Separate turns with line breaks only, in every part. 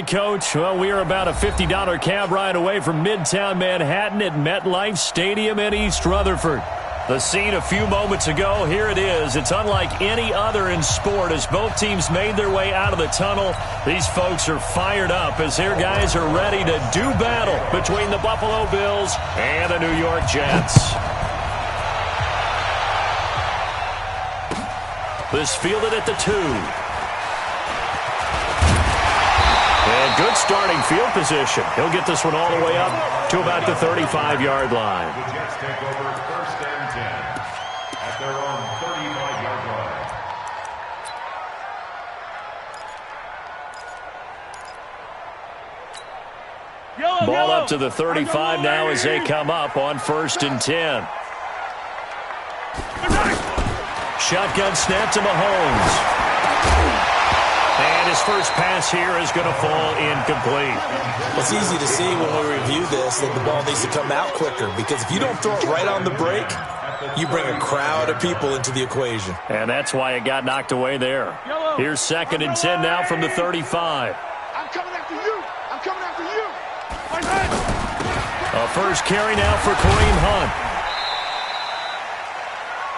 Coach, well, we are about a $50 cab ride away from Midtown Manhattan at MetLife Stadium in East Rutherford. The scene a few moments ago, here it is. It's unlike any other in sport as both teams made their way out of the tunnel. These folks are fired up as their guys are ready to do battle between the Buffalo Bills and the New York Jets. This fielded at the 2. And good starting field position. He'll get this one all the way up to about the 35-yard line.
The Jets take over first and 10 at their own 35-yard line.
Ball up to the 35 now as they come up on first and 10. Shotgun snap to Mahomes. And his first pass here is going to fall incomplete.
It's easy to see when we review this that the ball needs to come out quicker, because if you don't throw it right on the break, you bring a crowd of people into the equation.
And that's why it got knocked away there. Here's second and 10 now from the 35.
I'm coming after you. I'm coming after you.
A first carry now for Kareem Hunt.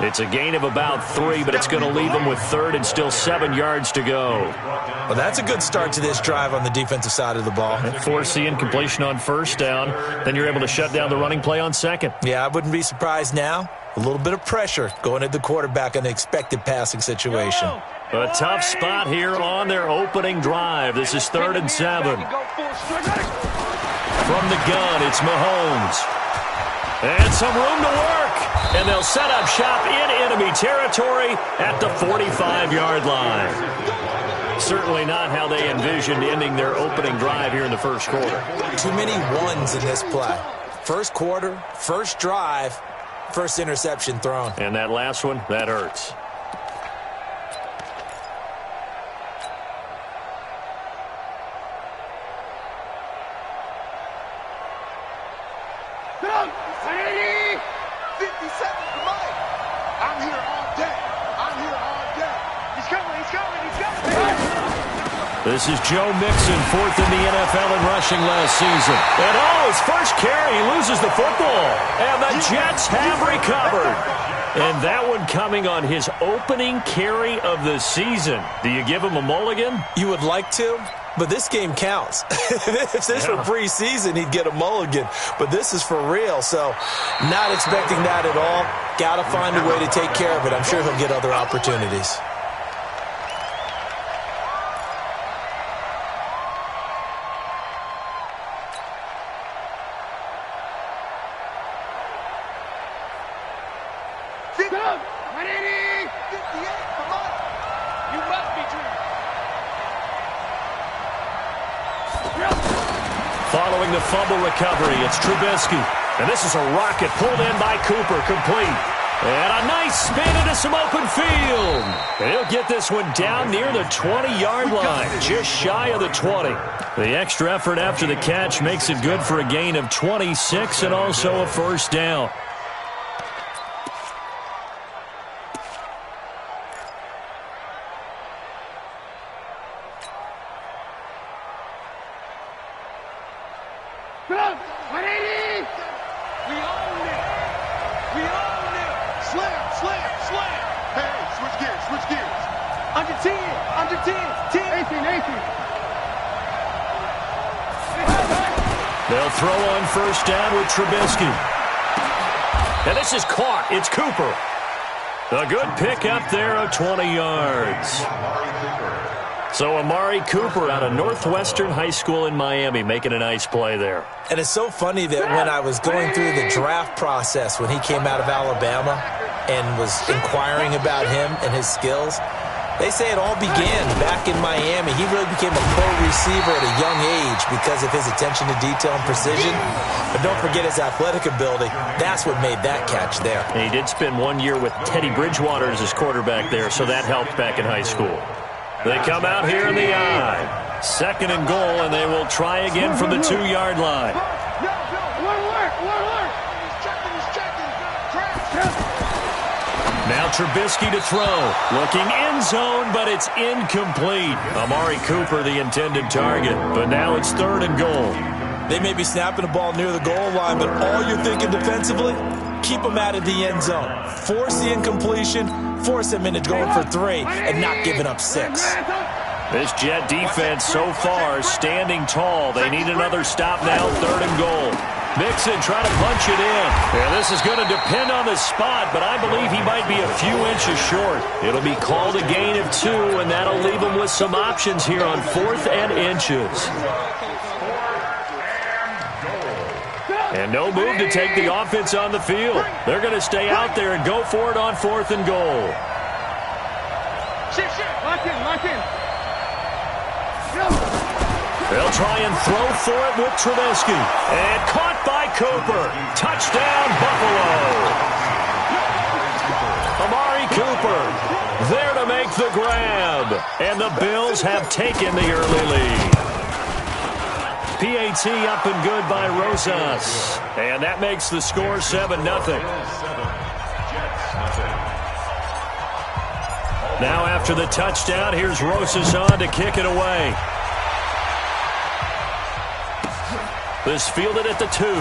It's a gain of about 3, but it's going to leave them with third and still 7 yards to go.
Well, that's a good start to this drive on the defensive side of the ball.
Force the incompletion on first down. Then you're able to shut down the running play on second.
Yeah, I wouldn't be surprised now. A little bit of pressure going at the quarterback in an expected passing situation.
A tough spot here on their opening drive. This is 3rd and 7. From the gun, it's Mahomes. And some room to work. And they'll set up shop in enemy territory at the 45-yard line. Certainly not how they envisioned ending their opening drive here in the first quarter.
Too many ones in this play. First quarter, first drive, first interception thrown.
And that last one, that hurts. This is Joe Mixon, 4th in the NFL in rushing last season. And his first carry, he loses the football. And the Jets have recovered. And that one coming on his opening carry of the season. Do you give him a mulligan?
You would like to, but this game counts. If this were preseason, he'd get a mulligan. But this is for real, so not expecting that at all. Got to find a way to take care of it. I'm sure he'll get other opportunities.
Following the fumble recovery, it's Trubisky. And this is a rocket pulled in by Cooper, complete. And a nice spin into some open field. And he'll get this one down near the 20-yard line, just shy of the 20. The extra effort after the catch makes it good for a gain of 26 and also a first down. They'll throw on first down with Trubisky. And this is caught. It's Cooper. A good pick up there of 20 yards. So Amari Cooper out of Northwestern High School in Miami making a nice play there.
And it's so funny that when I was going through the draft process when he came out of Alabama and was inquiring about him and his skills, they say it all began back in Miami. He really became a pro receiver at a young age because of his attention to detail and precision. But don't forget his athletic ability. That's what made that catch there.
And he did spend 1 year with Teddy Bridgewater as his quarterback there, so that helped back in high school. They come out here in the I. 2nd and goal, and they will try again from the 2-yard line. Now Trubisky to throw. Looking end zone, but it's incomplete. Amari Cooper, the intended target. But now it's 3rd and goal.
They may be snapping the ball near the goal line, but all you're thinking defensively, keep them out of the end zone. Force the incompletion, force them into going for 3, and not giving up 6.
This Jet defense so far standing tall. They need another stop now, 3rd and goal. Mixon trying to punch it in. Yeah, this is going to depend on the spot, but I believe he might be a few inches short. It'll be called a gain of 2, and that'll leave him with some options here on 4th and inches. And no move to take the offense on the field. They're going to stay out there and go for it on 4th and goal.
Lock in.
They'll try and throw for it with Trubisky. And caught by Cooper. Touchdown, Buffalo. Amari Cooper there to make the grab. And the Bills have taken the early lead. PAT up and good by Rosas. And that makes the score 7-0. Now after the touchdown, here's Rosas on to kick it away. This fielded at the 2. And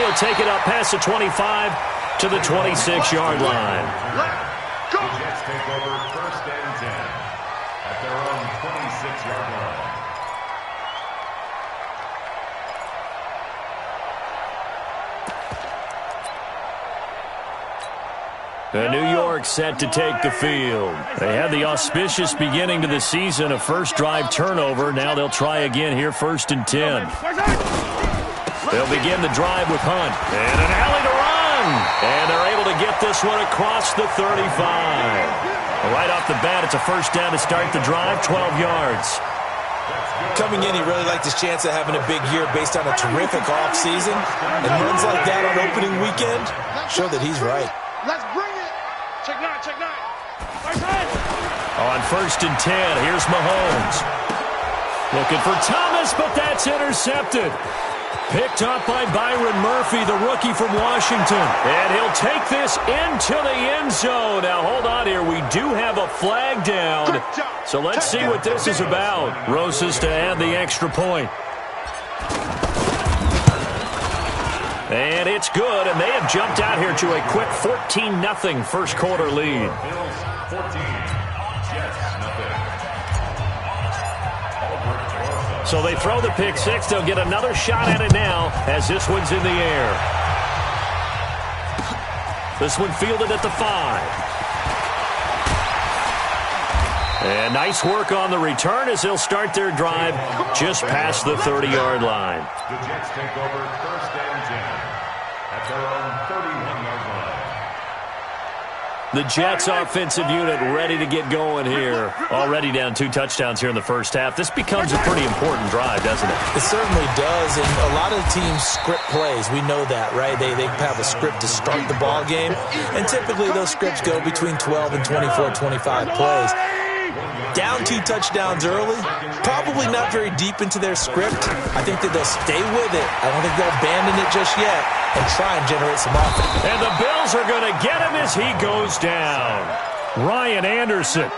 he'll take it up past the 25 to the 26-yard line.
The Jets take over 1st and 10 at their own 26-yard line.
New York set to take the field. They had the auspicious beginning to the season, a first drive turnover. Now they'll try again here, 1st and 10. They'll begin the drive with Hunt. And an alley to run. And they're able to get this one across the 35. Right off the bat, it's a first down to start the drive, 12 yards.
Coming in, he really liked his chance of having a big year based on a terrific offseason. And runs like that on opening weekend show that he's right.
Let's bring it. Check nine.
On 1st and 10, here's Mahomes. Looking for Thomas, but that's intercepted. Picked up by Byron Murphy, the rookie from Washington. And he'll take this into the end zone. Now, hold on here. We do have a flag down. So let's see what this is about. Rosas to add the extra point. And it's good, and they have jumped out here to a quick 14-0 first quarter lead.
Bills 14, Jets nothing.
So they throw the pick 6. They'll get another shot at it now as this one's in the air. This one fielded at the 5. And nice work on the return as they'll start their drive just past the 30-yard line.
The Jets take over 1st and 10 at their own 31-yard line.
The Jets offensive unit ready to get going here. Already down 2 touchdowns here in the first half. This becomes a pretty important drive, doesn't it?
It certainly does, and a lot of teams script plays. We know that, right? They have a script to start the ball game, and typically those scripts go between 12 and 24, 25 plays. Down 2 touchdowns early, probably not very deep into their script. I think that they'll stay with it. I don't think they'll abandon it just yet and try and generate some offense.
And the Bills are going to get him as he goes down. Ryan Anderson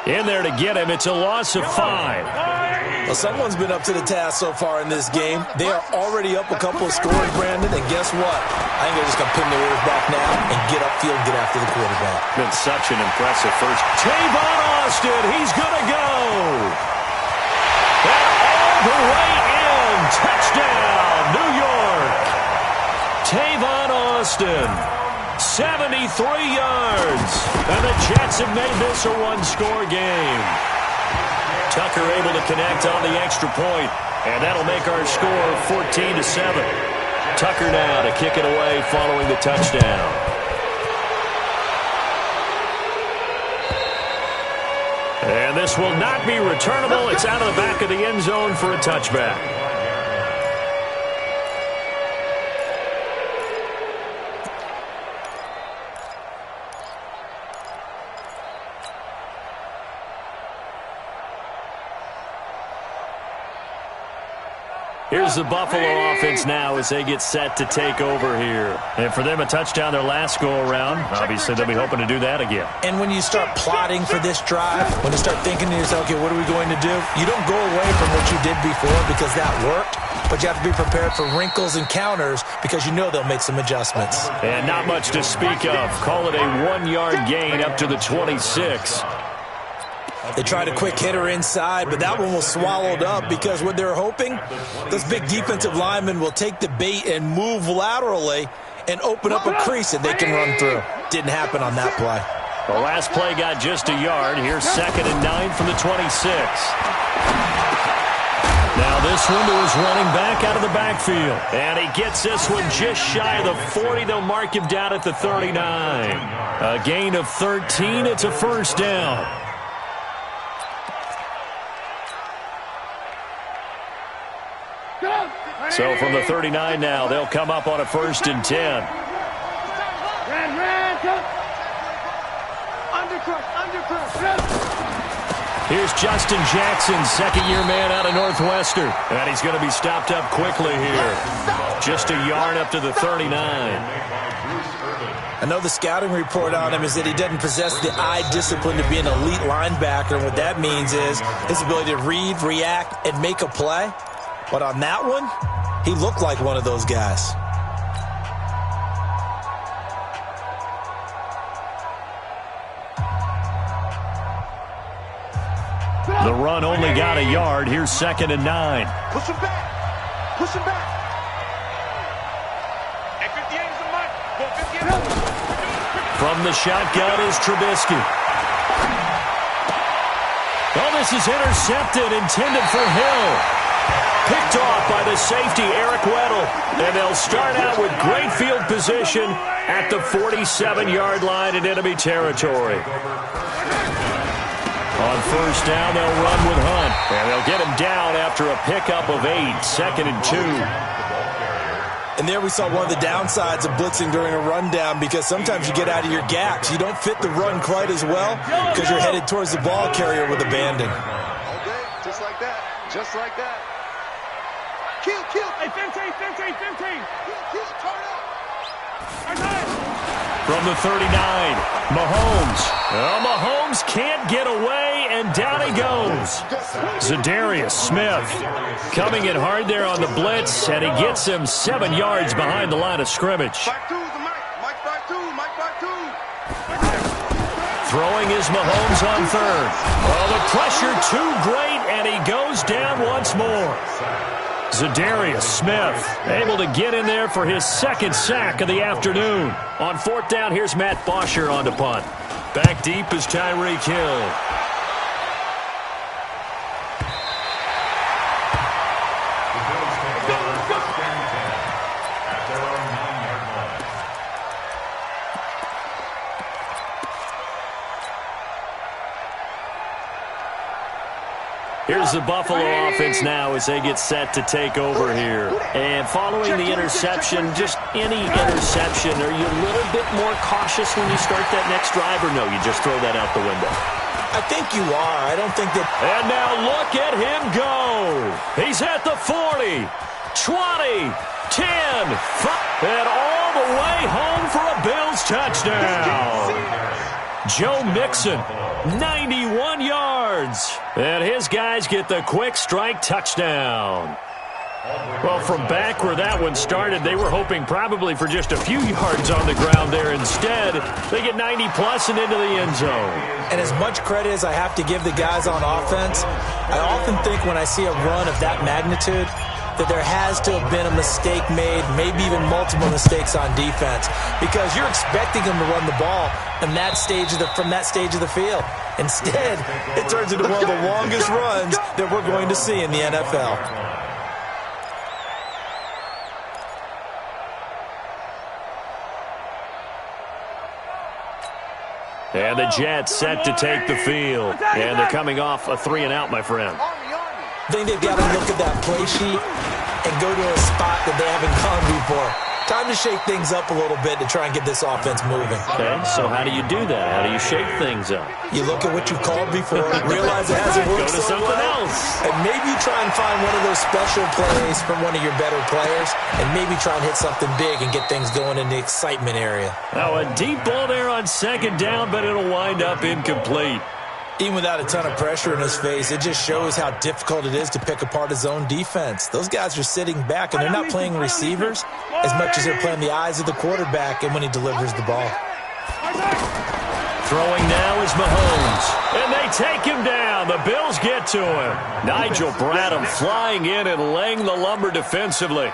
in there to get him. It's a loss of 5.
Well, someone's been up to the task so far in this game. They are already up a couple of scores, Brandon, and guess what? I think they're just going to pin their ears back now and get upfield and get after the quarterback.
Been such an impressive first. Tavon Austin, he's going to go. And all the way in. Touchdown, New York. Tavon Austin, 73 yards. And the Jets have made this a one-score game. Tucker able to connect on the extra point, and that'll make our score 14-7. Tucker now to kick it away following the touchdown. And this will not be returnable. It's out of the back of the end zone for a touchback. Here's the Buffalo offense now as they get set to take over here. And for them, a touchdown their last go-around. Obviously, they'll be hoping to do that again.
And when you start plotting for this drive, when you start thinking to yourself, okay, what are we going to do? You don't go away from what you did before because that worked, but you have to be prepared for wrinkles and counters because you know they'll make some adjustments.
And not much to speak of. Call it a 1-yard gain up to the 26.
They tried a quick hitter inside, but that one was swallowed up because what they're hoping, those big defensive linemen will take the bait and move laterally and open up a crease that they can run through. Didn't happen on that play.
The last play got just a yard. Here's 2nd and 9 from the 26. Now this one to his running back out of the backfield. And he gets this one just shy of the 40. They'll mark him down at the 39. A gain of 13. It's a first down. So from the 39 now, they'll come up on a 1st and 10. Here's Justin Jackson, second-year man out of Northwestern. And he's going to be stopped up quickly here. Just a yard up to the 39.
I know the scouting report on him is that he doesn't possess the eye discipline to be an elite linebacker. And what that means is his ability to read, react, and make a play. But on that one, he looked like one of those guys.
The run only got a yard. Here's 2nd and 9.
Push him back. Push him back.
From the shotgun is Trubisky. Oh, this is intercepted, intended for Hill. Picked off by the safety, Eric Weddle. And they'll start out with great field position at the 47-yard line in enemy territory. On 1st down, they'll run with Hunt. And they'll get him down after a pickup of 8, 2nd and 2.
And there we saw one of the downsides of blitzing during a rundown because sometimes you get out of your gaps. You don't fit the run quite as well because you're headed towards the ball carrier with abandon.
Okay, just like that. Just like that. Kill, kill. Hey, 15. Kill, turn up.
From the 39, Mahomes. Well, Mahomes can't get away, and down he goes. Zadarius Smith coming in hard there on the blitz, and he gets him 7 yards behind the line of scrimmage. Throwing is Mahomes on 3rd. Well, the pressure too great, and he goes down once more. Zadarius Smith able to get in there for his 2nd sack of the afternoon. On 4th down, here's Matt Bosher on to punt. Back deep is Tyreek Hill. Here's the Buffalo offense now as they get set to take over here. And following the interception, just any interception, are you a little bit more cautious when you start that next drive, or no, you just throw that out the window?
I think you are. I don't think that...
And now look at him go. He's at the 40, 20, 10, 5, and all the way home for a Bills touchdown. Joe Mixon, 91 yards. And his guys get the quick strike touchdown. Well, from back where that one started, they were hoping probably for just a few yards on the ground there. Instead, they get 90-plus and into the end zone.
And as much credit as I have to give the guys on offense, I often think when I see a run of that magnitude that there has to have been a mistake made, maybe even multiple mistakes on defense, because you're expecting them to run the ball in that stage from that stage of the field. Instead, it turns into one of the longest runs that we're going to see in the NFL.
And the Jets set to take the field. And they're coming off a 3-and-out, my friend.
I think they've got to look at that play sheet and go to a spot that they haven't gone before. Time to shake things up a little bit to try and get this offense moving.
Okay, so how do you do that? How do you shake things up?
You look at what you've called before, realize it hasn't worked
Go to something else.
and maybe you try and find one of those special plays from one of your better players, and maybe try and hit something big and get things going in the excitement area.
Now a deep ball there on second down, but it'll wind up incomplete.
Even without a ton of pressure in his face, it just shows how difficult it is to pick apart his own defense. Those guys are sitting back, and they're not playing receivers as much as they're playing the eyes of the quarterback and when he delivers the ball.
Throwing now is Mahomes, and they take him down. The Bills get to him. Nigel Bradham flying in and laying the lumber defensively.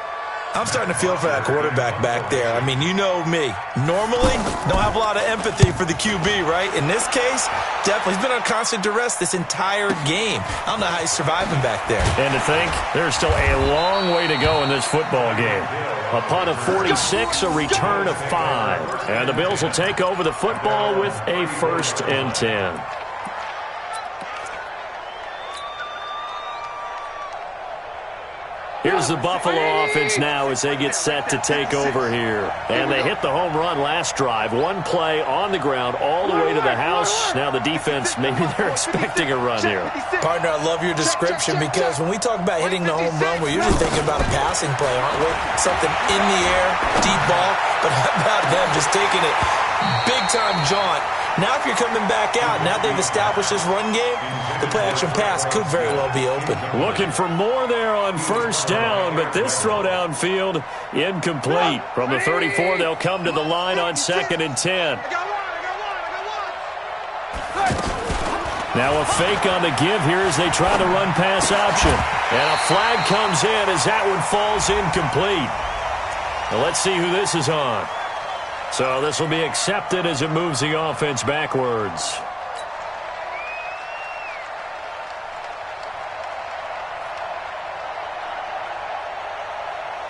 I'm starting to feel for that quarterback back there. I mean, you know me. Normally, don't have a lot of empathy for the QB, right? In this case, definitely. He's been on constant duress this entire game. I don't know how he's surviving back there.
And to think, there's still a long way to go in this football game. A punt of 46, a return of 5. And the Bills will take over the football with a 1st and 10. Here's the Buffalo offense now as they get set to take over here. And they hit the home run last drive. One play on the ground all the way to the house. Now the defense, maybe they're expecting a run here.
Partner, I love your description because when we talk about hitting the home run, we're usually thinking about a passing play, aren't we? Something in the air, deep ball. But how about them just taking it big-time jaunt? Now if you're coming back out, now they've established this run game, the play-action pass could very well be open.
Looking for more there on 1st down, but this throw downfield incomplete. From the 34, they'll come to the line on 2nd and 10. Now a fake on the give here as they try the run-pass option. And a flag comes in as that one falls incomplete. Now let's see who this is on. So this will be accepted as it moves the offense backwards.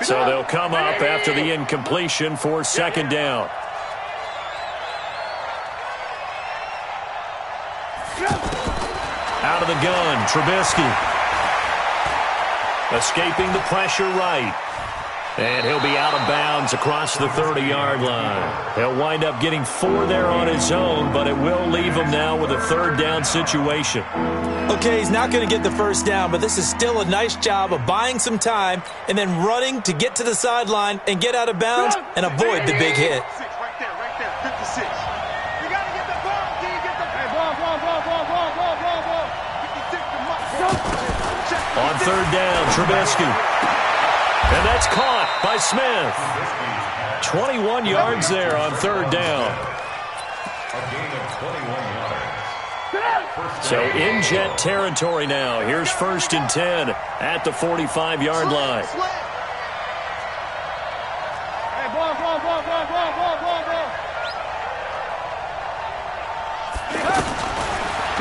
So they'll come up after the incompletion for 2nd down. Out of the gun, Trubisky. Escaping the pressure right. And he'll be out of bounds across the 30-yard line. He'll wind up getting 4 there on his own, but it will leave him now with a 3rd down situation.
Okay, he's not going to get the 1st down, but this is still a nice job of buying some time and then running to get to the sideline and get out of bounds and avoid the big hit.
Right there, 56. You got to get the ball. Can you get the ball?
On 3rd down, Trubisky. And that's caught by Smith. 21 yards there on 3rd down.
A gain of 21 yards.
So in jet territory now. Here's 1st and 10 at the 45-yard line.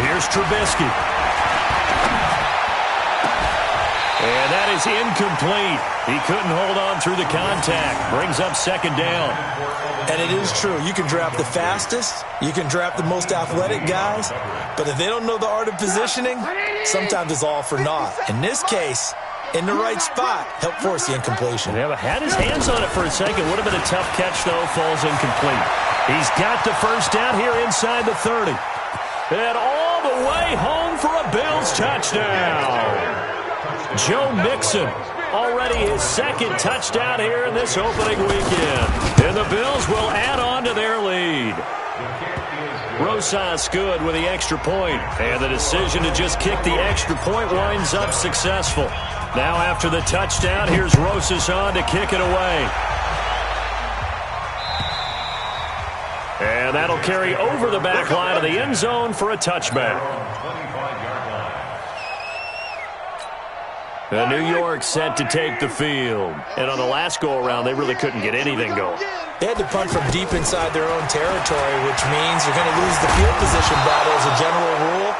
Here's Trubisky. And that is incomplete. He couldn't hold on through the contact. Brings up 2nd down.
And it is true. You can draft the fastest. You can draft the most athletic guys. But if they don't know the art of positioning, sometimes it's all for naught. In this case, in the right spot, helped force the incompletion.
Yeah, but had his hands on it for a second. Would have been a tough catch, though. Falls incomplete. He's got the 1st down here inside the 30. And all the way home for a Bills touchdown. Joe Mixon, already his 2nd touchdown here in this opening weekend. And the Bills will add on to their lead. Rosas good with the extra point. And the decision to just kick the extra point winds up successful. Now after the touchdown, here's Rosas on to kick it away. And that'll carry over the back line of the end zone for a touchback. New York set to take the field. And on the last go-around, they really couldn't get anything going.
They had to punt from deep inside their own territory, which means you're going to lose the field position battle as a general rule.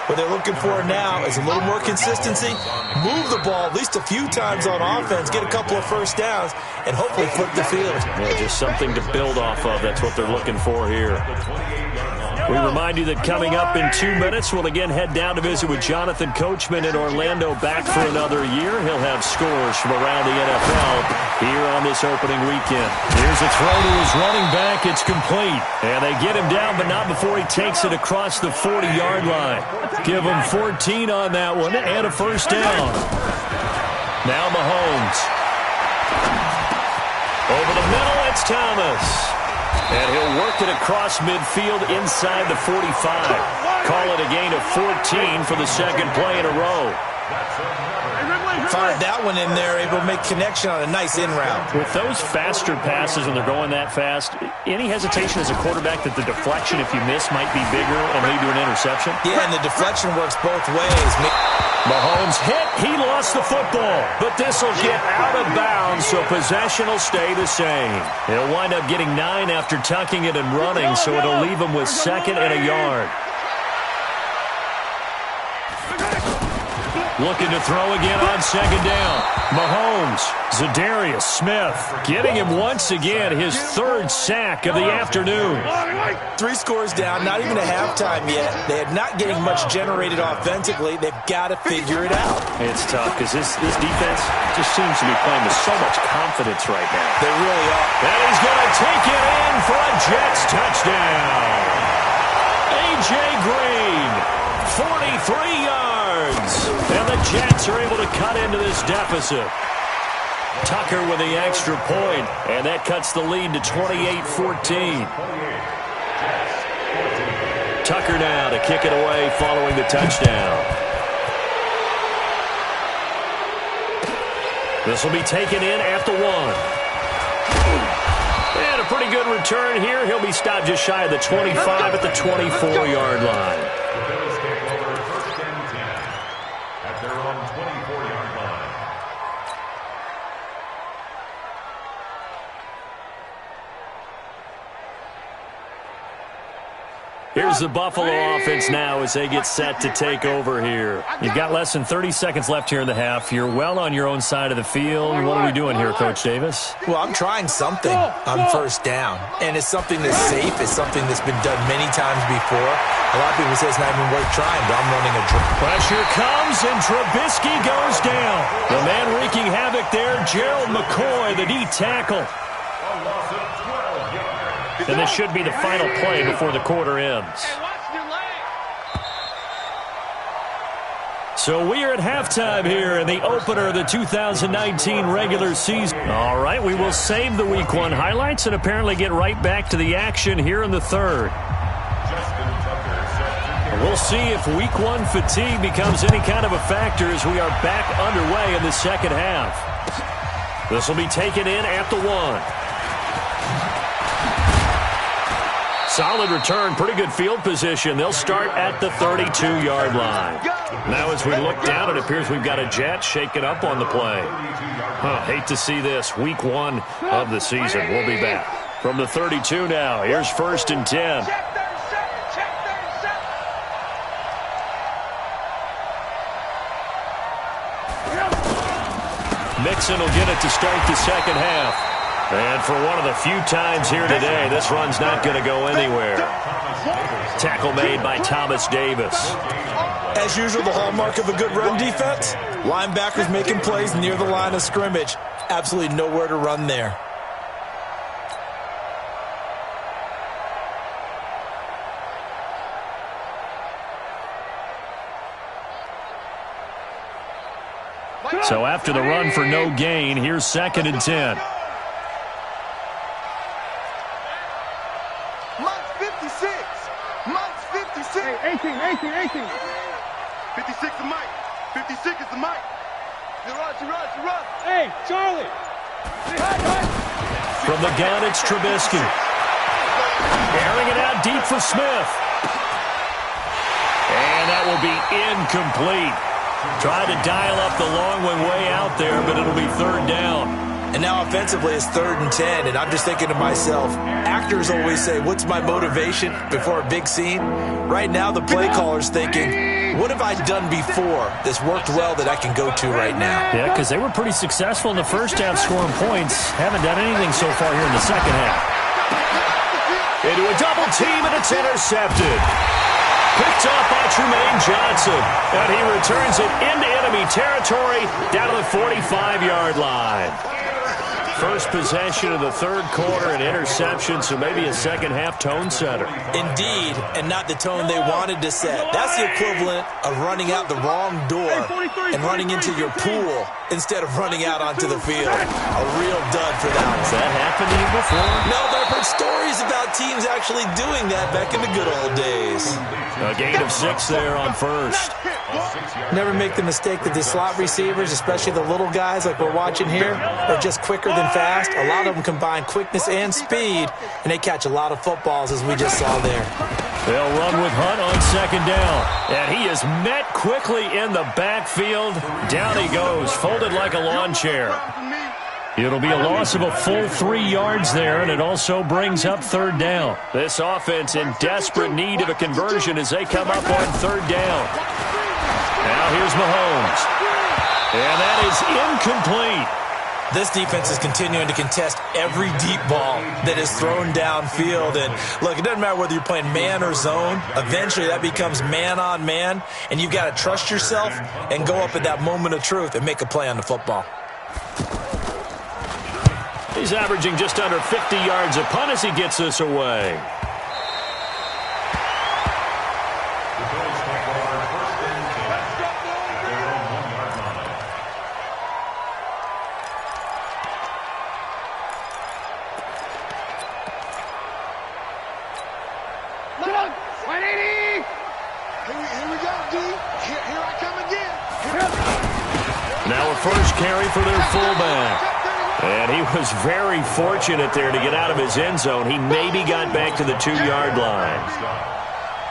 What they're looking for now is a little more consistency, move the ball at least a few times on offense, get a couple of 1st downs, and hopefully flip the field.
Yeah, just something to build off of. That's what they're looking for here. We remind you that coming up in 2 minutes, we'll again head down to visit with Jonathan Coachman in Orlando, back for another year. He'll have scores from around the NFL here on this opening weekend. Here's a throw to his running back. It's complete. And they get him down, but not before he takes it across the 40-yard line. Give him 14 on that one and a first down. Now Mahomes. Over the middle, it's Thomas. And he'll work it across midfield inside the 45. Call it a gain of 14 for the second play in a row.
Fired that one in there, able to make connection on a nice in route.
With those faster passes when they're going that fast, any hesitation as a quarterback that the deflection, if you miss, might be bigger and lead to an interception?
Yeah, and the deflection works both ways.
Mahomes hit. He lost the football. But this will get out of bounds, so possession will stay the same. He'll wind up getting 9 after tucking it and running, so it'll leave him with 2nd and a yard. Looking to throw again on 2nd down. Mahomes, Zadarius Smith, getting him once again his 3rd sack of the afternoon.
3 scores down, not even a halftime yet. They are not getting much generated offensively. They've got to figure it out.
It's tough because this defense just seems to be playing with so much confidence right now.
They really are.
And he's going to take it in for a Jets touchdown. A.J. Green, 43 yards. And the Jets are able to cut into this deficit. Tucker with the extra point, and that cuts the lead to 28-14. Tucker now to kick it away following the touchdown. This will be taken in at the 1. And a pretty good return here. He'll be stopped just shy of the 25 at the 24-yard line. Here's the Buffalo offense now as they get set to take over here. You've got less than 30 seconds left here in the half. You're well on your own side of the field. What are we doing here, Coach Davis?
Well, I'm trying something on 1st down. And it's something that's safe. It's something that's been done many times before. A lot of people say it's not even worth trying, but I'm running a drill.
Pressure comes, and Trubisky goes down. The man wreaking havoc there, Gerald McCoy, the D tackle. And this should be the final play before the quarter ends. So we are at halftime here in the opener of the 2019 regular season. All right, we will save the Week 1 highlights and apparently get right back to the action here in the 3rd. We'll see if Week 1 fatigue becomes any kind of a factor as we are back underway in the 2nd half. This will be taken in at the 1. Solid return, pretty good field position. They'll start at the 32-yard line. Now as we look down, it appears we've got a Jet shaking up on the play. Hate to see this. Week 1 of the season. We'll be back. From the 32 now, here's 1st and 10. Mixon will get it to start the 2nd half. And for one of the few times here today, this run's not going to go anywhere. Tackle made by Thomas Davis.
As usual, the hallmark of a good run defense, linebackers making plays near the line of scrimmage. Absolutely nowhere to run there.
So after the run for no gain, here's 2nd and 10.
Hey, 18. 56 is Mike. 56 is the Mike. You run. Hey, Charlie.
From the gun, it's Trubisky. Airing it out deep for Smith. And that will be incomplete. Tried to dial up the long one way out there, but it'll be 3rd down.
And now offensively it's 3rd and 10, and I'm just thinking to myself, actors always say, what's my motivation before a big scene? Right now the play caller's thinking, what have I done before that's worked well that I can go to right now?
Yeah, because they were pretty successful in the 1st half scoring points. Haven't done anything so far here in the 2nd half. into a double team, and it's intercepted. Picked off by Trumaine Johnson. And he returns it into enemy territory down to the 45-yard line. First possession of the third quarter, an interception, so maybe a second-half tone setter.
Indeed, and not the tone they wanted to set. That's the equivalent of running out the wrong door and running into your pool instead of running out onto the field. A real dud for that one.
Has that happened to you before?
No, but I've heard stories about teams actually doing that back in the good old days.
A gain of 6 there on first.
Never make the mistake that the slot receivers, especially the little guys like we're watching here, are just quicker than fast. A lot of them combine quickness and speed, and they catch a lot of footballs, as we just saw there.
They'll run with Hunt on second down. And he is met quickly in the backfield. Down he goes, folded like a lawn chair. It'll be a loss of a full 3 yards there, and it also brings up third down. This offense in desperate need of a conversion as they come up on third down. Now here's Mahomes. And that is incomplete.
This defense is continuing to contest every deep ball that is thrown downfield. And look, it doesn't matter whether you're playing man or zone. Eventually that becomes man on man, and you've got to trust yourself and go up at that moment of truth and make a play on the football.
He's averaging just under 50 yards a punt as he gets this away. Now a first carry for their fullback. And he was very fortunate there to get out of his end zone. He maybe got back to the 2-yard line.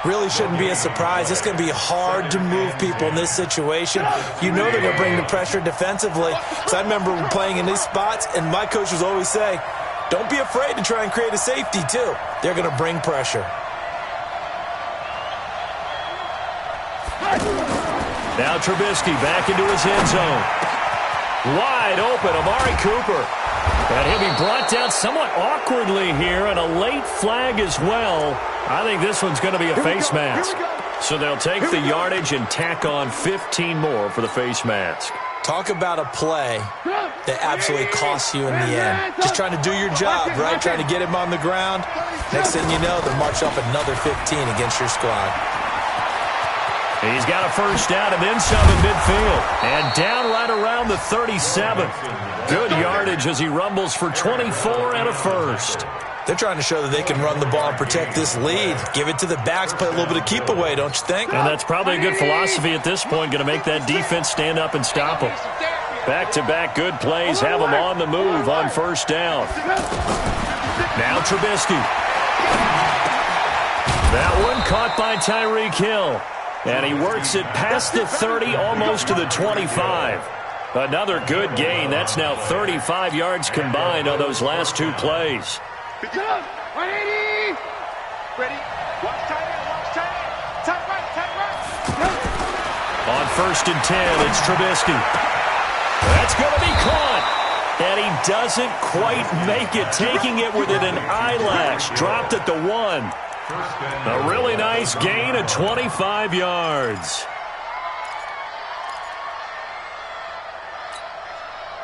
Really shouldn't be a surprise. It's going to be hard to move people in this situation. You know they're going to bring the pressure defensively. Because I remember playing in these spots, and my coaches always say, don't be afraid to try and create a safety, too. They're going to bring pressure.
Now Trubisky back into his end zone. Wide open, Amari Cooper. And he'll be brought down somewhat awkwardly here, and a late flag as well. I think this one's going to be a face mask. So they'll take the yardage and tack on 15 more for the face mask.
Talk about a play that absolutely costs you in the end. Just trying to do your job, right? Trying to get him on the ground. Next thing you know, they'll march up another 15 against your squad.
He's got a first down and then some in midfield. And down right around the 37. Good yardage as he rumbles for 24 and a first.
They're trying to show that they can run the ball and protect this lead. Give it to the backs, play a little bit of keep away, don't you think?
And that's probably a good philosophy at this point, going to make that defense stand up and stop them. Back-to-back good plays have them on the move on first down. Now Trubisky. That one caught by Tyreek Hill. And he works it past the 30, almost to the 25. Another good gain. That's now 35 yards combined on those last 2 plays.
180. Ready? Watch tight end. Watch tight end. Tight right. Tight right.
On first and 10, it's Trubisky. That's going to be caught. And he doesn't quite make it, taking it within an eyelash. Dropped at the 1. A really nice gain of 25 yards.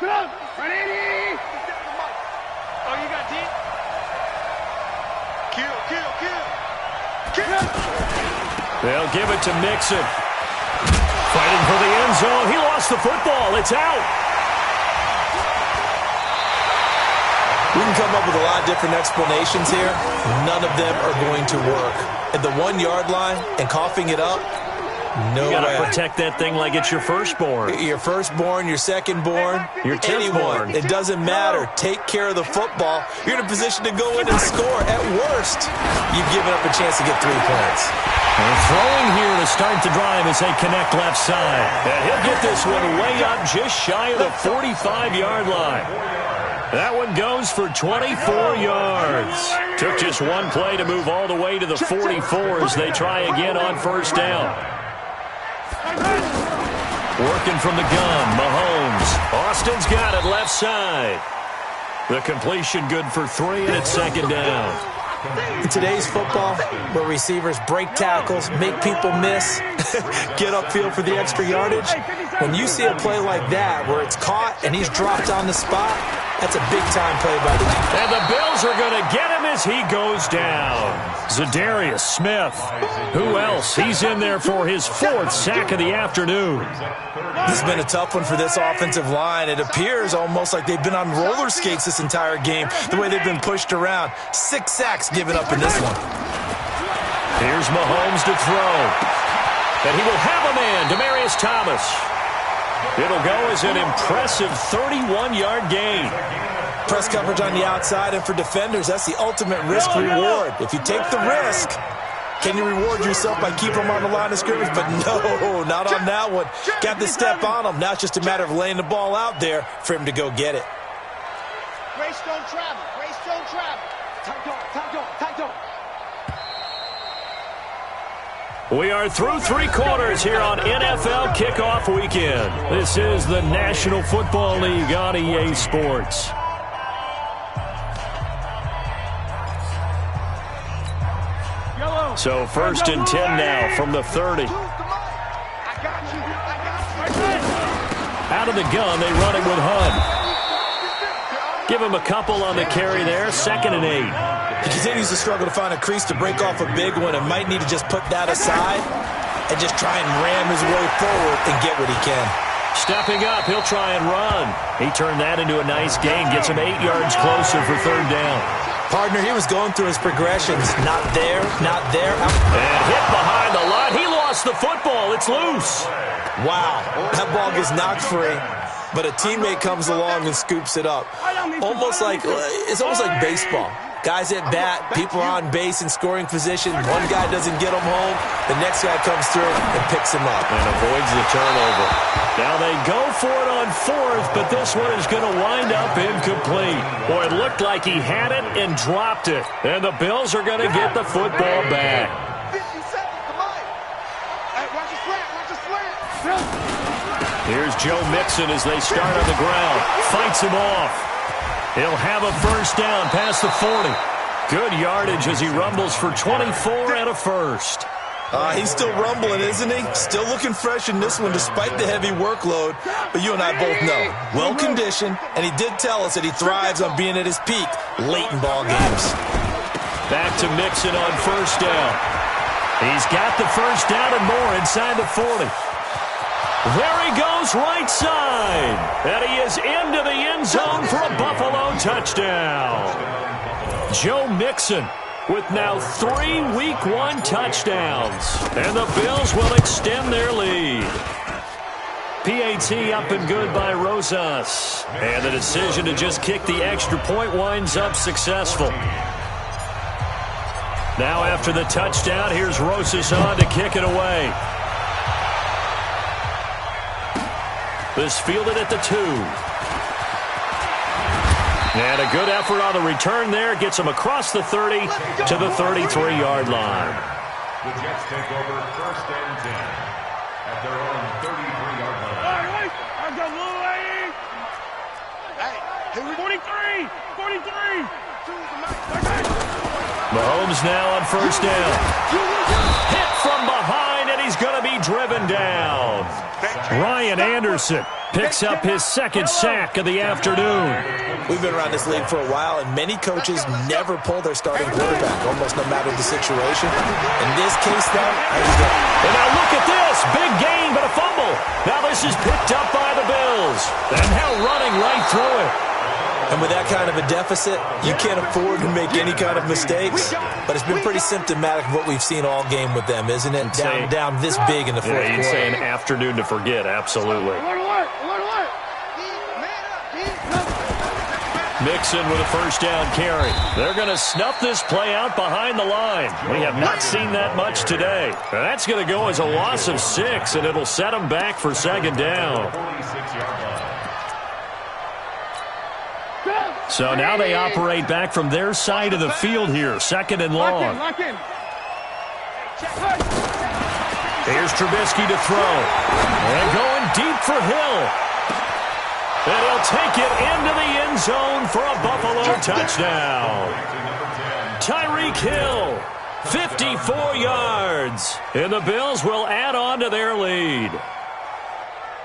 Good. 180. Oh, you got deep. Kill.
They'll give it to Mixon. Fighting for the end zone. He lost the football. It's out.
We can come up with a lot of different explanations here. None of them are going to work. At the 1-yard line and coughing it up, no way.
You got to protect that thing like it's your firstborn.
Your firstborn, your secondborn,
your
anyone. It doesn't matter. Take care of the football. You're in a position to go in and score. At worst, you've given up a chance to get 3 points.
And throwing here to start the drive as they connect left side. And he'll get this one way up just shy of the 45-yard line. That one goes for 24 yards. Took just one play to move all the way to the 44 as they try again on first down. Working from the gun, Mahomes. Austin's got it left side. The completion good for 3, and it's second down.
In today's football, where receivers break tackles, make people miss, get upfield for the extra yardage, when you see a play like that where it's caught and he's dropped on the spot, that's a big-time play by the defense.
And the Bills are going to get him as he goes down. Zadarius Smith. Who else? He's in there for his 4th sack of the afternoon.
This has been a tough one for this offensive line. It appears almost like they've been on roller skates this entire game, the way they've been pushed around. 6 sacks given up in this one.
Here's Mahomes to throw. And he will have a man, Demaryius Thomas. It'll go as an impressive 31-yard gain.
Press coverage on the outside, and for defenders, that's the ultimate risk-reward. If you take the risk, can you reward yourself by keeping them on the line of scrimmage? But no, not on that one. Got the step on him. Now it's just a matter of laying the ball out there for him to go get it.
Grace don't travel. Grace don't travel. Tight dog.
We are through 3 quarters here on NFL Kickoff Weekend. This is the National Football League on EA Sports. So 1st and 10 now from the 30. Out of the gun, they run it with Hunt. Give him a couple on the carry there. 2nd and 8.
He continues to struggle to find a crease to break off a big one and might need to just put that aside and just try and ram his way forward and get what he can.
Stepping up, he'll try and run. He turned that into a nice gain. Gets him 8 yards closer for 3rd down.
Partner, he was going through his progressions. Not there, not there.
And hit behind the line. He lost the football. It's loose.
Wow, that ball gets knocked free, but a teammate comes along and scoops it up. It's almost like baseball. Guys at bat, people are on base in scoring position. One guy doesn't get him home. The next guy comes through and picks him up.
And avoids the turnover. Now they go for it on 4th, but this one is going to wind up incomplete. Boy, it looked like he had it and dropped it. And the Bills are going to get the football back.
50 seconds, come on. Hey, watch the slant.
Here's Joe Mixon as they start on the ground. Fights him off. He'll have a 1st down past the 40. Good yardage as he rumbles for 24 and a 1st.
He's still rumbling, isn't he? Still looking fresh in this one despite the heavy workload. But you and I both know, well-conditioned, and he did tell us that he thrives on being at his peak late in ball games.
Back to Mixon on 1st down. He's got the 1st down and more inside the 40. There he goes right side. And he is into the end zone for a Buffalo touchdown. Joe Mixon with now 3 Week 1 touchdowns. And the Bills will extend their lead. PAT up and good by Rosas. And the decision to just kick the extra point winds up successful. Now after the touchdown, here's Rosas on to kick it away. This fielded at the 2. And a good effort on the return there. Gets him across the 30 to the 33-yard line.
The Jets take over 1st and 10 at their own 33-yard line.
I've got little lane. Hey, 43.
Mahomes now on 1st down. Hit from behind, and he's going to be driven down. Ryan Anderson picks up his 2nd sack of the afternoon.
We've been around this league for a while, and many coaches never pull their starting quarterback, almost no matter the situation. In this case, though, there you go.
And now look at this. Big gain, but a fumble. Now this is picked up by the Bills. And now running right through it.
And with that kind of a deficit, you can't afford to make any kind of mistakes. But it's been pretty symptomatic of what we've seen all game with them, isn't it? Down this big in the 4th quarter.
Yeah, you'd say an afternoon to forget, absolutely. Mixon with a 1st down carry. They're going to snuff this play out behind the line. We have not seen that much today. That's going to go as a loss of 6, and it'll set them back for 2nd down. So now they operate back from their side of the field here, 2nd and long. Here's Trubisky to throw. And going deep for Hill. And he'll take it into the end zone for a Buffalo touchdown. Tyreek Hill, 54 yards. And the Bills will add on to their lead.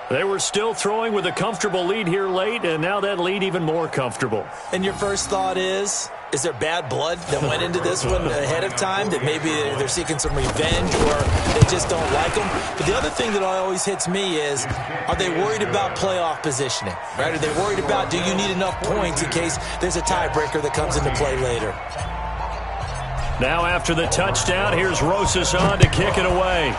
They were still throwing with a comfortable lead here late, and now that lead even more comfortable.
And your first thought is there bad blood that went into this one ahead of time, that maybe they're seeking some revenge or they just don't like them? But the other thing that always hits me is, are they worried about playoff positioning? Right? Are they worried about, do you need enough points in case there's a tiebreaker that comes into play later?
Now after the touchdown, here's Rosas on to kick it away.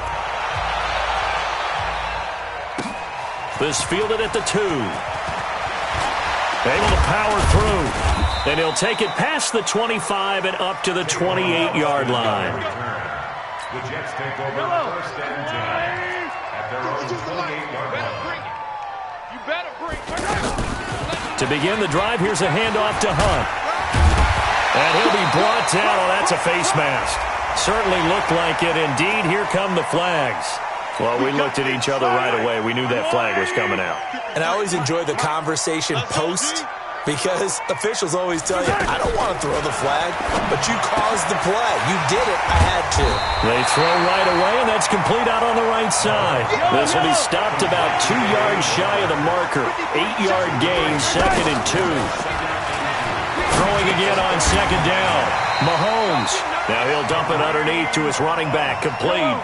This fielded at the 2. Able to power through. And he'll take it past the 25 and up to the 28-yard line.
The Jets take over first and 10 at their own 28-yard line.
You better bring it.
To begin the drive, here's a handoff to Hunt. And he'll be brought down. Oh, that's a face mask. Certainly looked like it. Indeed, here come the flags. Well, we looked at each other right away. We knew that flag was coming out.
And I always enjoy the conversation post, because officials always tell you, I don't want to throw the flag, but you caused the play. You did it. I had to.
They throw right away, and that's complete out on the right side. This will be stopped about 2 yards shy of the marker. 8-yard gain, 2nd and 2. Throwing again on 2nd down. Mahomes. Now he'll dump it underneath to his running back. Complete.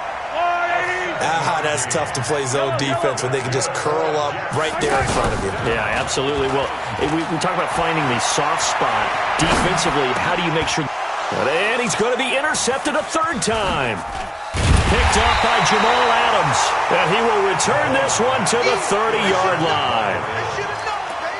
That's tough to play zone defense when they can just curl up right there in front of you.
Yeah, absolutely. Well, we talk about finding the soft spot defensively. How do you make sure? And he's going to be intercepted a 3rd time. Picked off by Jamal Adams. And he will return this one to the 30-yard line.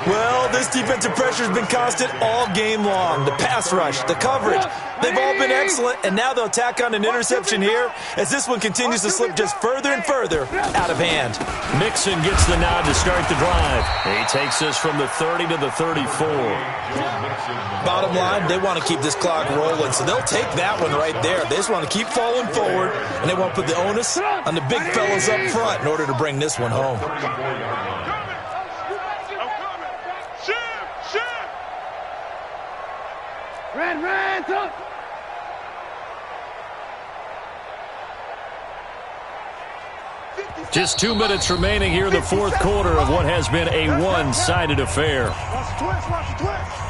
Well, this defensive pressure has been constant all game long. The pass rush, the coverage, they've all been excellent, and now they'll tack on an interception here as this one continues to slip just further and further out of hand.
Mixon gets the nod to start the drive. He takes us from the 30 to the 34.
Bottom line, they want to keep this clock rolling, so they'll take that one right there. They just want to keep falling forward, and they want to put the onus on the big fellas up front in order to bring this one home.
Red, up.
Just 2 minutes remaining here in the 4th quarter of what has been a one-sided affair.
Watch the twist.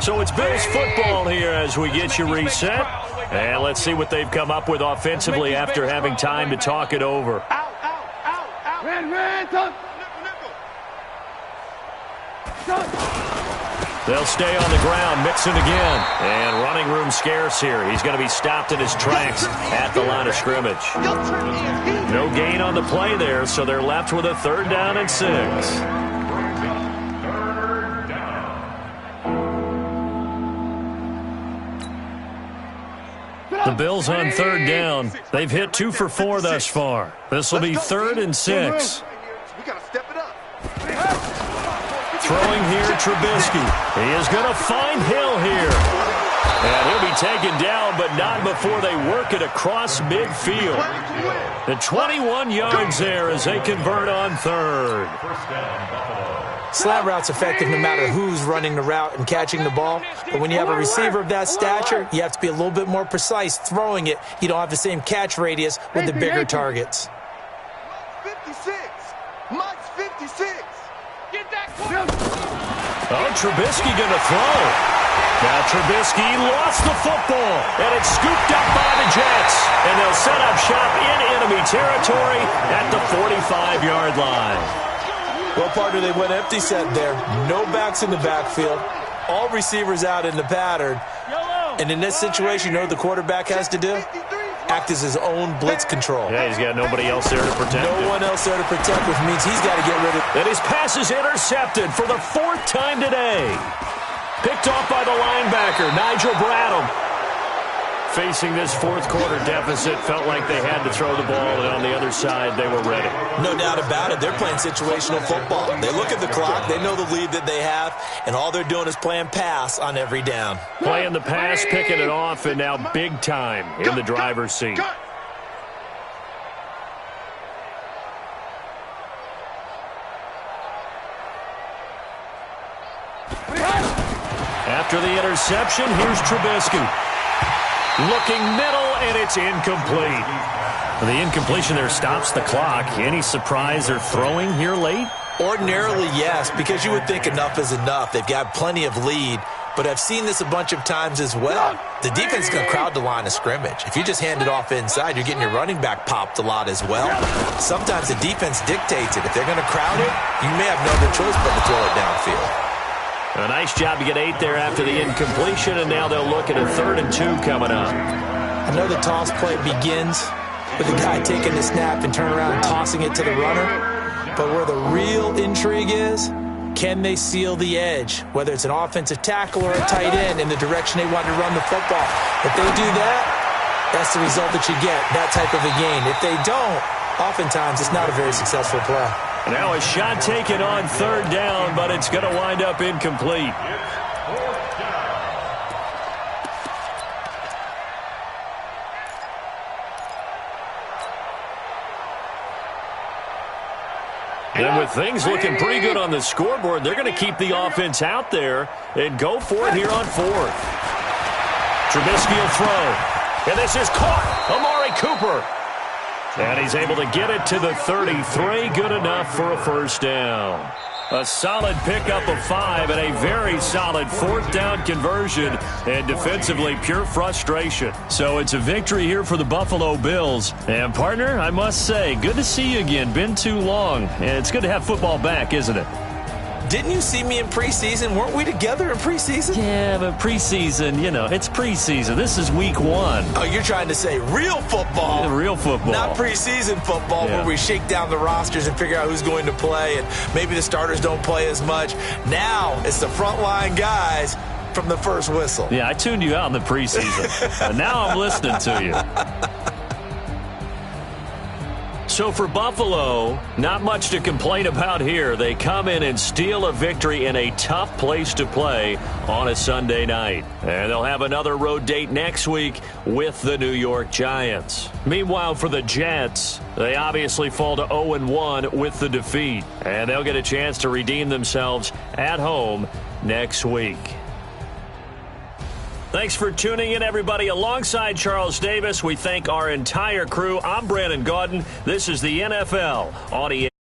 So it's Bills football here as we get you reset. And let's see what they've come up with offensively after having time to talk it over.
Out. Red, up.
They'll stay on the ground, Mixon again. And running room scarce here. He's going to be stopped in his tracks at the line of scrimmage. No gain on the play there, so they're left with a 3rd down and 6. The Bills on 3rd down. They've hit 2 for 4 thus far. This will be 3rd and 6.
We got to step it up.
Throwing here, Trubisky. He is going to find Hill here. And he'll be taken down, but not before they work it across midfield. The 21 yards there as they convert on 3rd.
Slant route's effective no matter who's running the route and catching the ball. But when you have a receiver of that stature, you have to be a little bit more precise throwing it. You don't have the same catch radius with the bigger targets.
56. Mike's 56. Get that.
Oh, Trubisky going to throw. Now Trubisky lost the football, and it's scooped up by the Jets. And they'll set up shop in enemy territory at the 45-yard line.
Well, partner, they went empty set there. No backs in the backfield. All receivers out in the pattern. And in this situation, you know what the quarterback has to do? Act as his own blitz control.
Yeah, he's got nobody else there to protect him.
No one else there to protect, which means he's got to get rid of it.
And his pass is intercepted for the 4th time today. Picked off by the linebacker, Nigel Bradham. facing this fourth quarter deficit, felt like they had to throw the ball, and on the other side, they were ready.
No doubt about it. They're playing situational football. They look at the clock, they know the lead that they have, and all they're doing is playing pass on every down.
Playing the pass, picking it off, and now big time in the driver's seat. After the interception, here's Trubisky. Looking middle, and it's incomplete. The incompletion there stops the clock. Any surprise they're throwing here late?
Ordinarily, yes, because you would think enough is enough. They've got plenty of lead, but I've seen this a bunch of times as well. The defense is going to crowd the line of scrimmage. If you just hand it off inside, you're getting your running back popped a lot as well. Sometimes the defense dictates it. If they're going to crowd it, you may have no other choice but to throw it downfield.
A nice job to get 8 there after the incompletion, and now they'll look at a 3rd and 2 coming up.
I know the toss play begins with the guy taking the snap and turn around and tossing it to the runner, but where the real intrigue is, can they seal the edge, whether it's an offensive tackle or a tight end in the direction they want to run the football. If they do that, that's the result that you get, that type of a gain. If they don't, oftentimes it's not a very successful play.
Now a shot taken on 3rd down, but it's going to wind up incomplete. And with things looking pretty good on the scoreboard, they're going to keep the offense out there and go for it here on 4th. Trubisky will throw. And this is caught. Amari Cooper. And he's able to get it to the 33. Good enough for a 1st down. A solid pickup of 5 and a very solid 4th down conversion. And defensively, pure frustration. So it's a victory here for the Buffalo Bills. And, partner, I must say, good to see you again. Been too long. And it's good to have football back, isn't it?
Didn't you see me in preseason? Weren't we together in preseason?
Yeah, but preseason, you know, it's preseason. This is week 1.
Oh, you're trying to say real football.
Yeah, real football.
Not preseason football where we shake down the rosters and figure out who's going to play, and maybe the starters don't play as much. Now it's the frontline guys from the first whistle.
Yeah, I tuned you out in the preseason. And now I'm listening to you. So for Buffalo, not much to complain about here. They come in and steal a victory in a tough place to play on a Sunday night. And they'll have another road date next week with the New York Giants. Meanwhile, for the Jets, they obviously fall to 0-1 with the defeat. And they'll get a chance to redeem themselves at home next week. Thanks for tuning in, everybody. Alongside Charles Davis, we thank our entire crew. I'm Brandon Gaudin. This is the NFL on ESPN.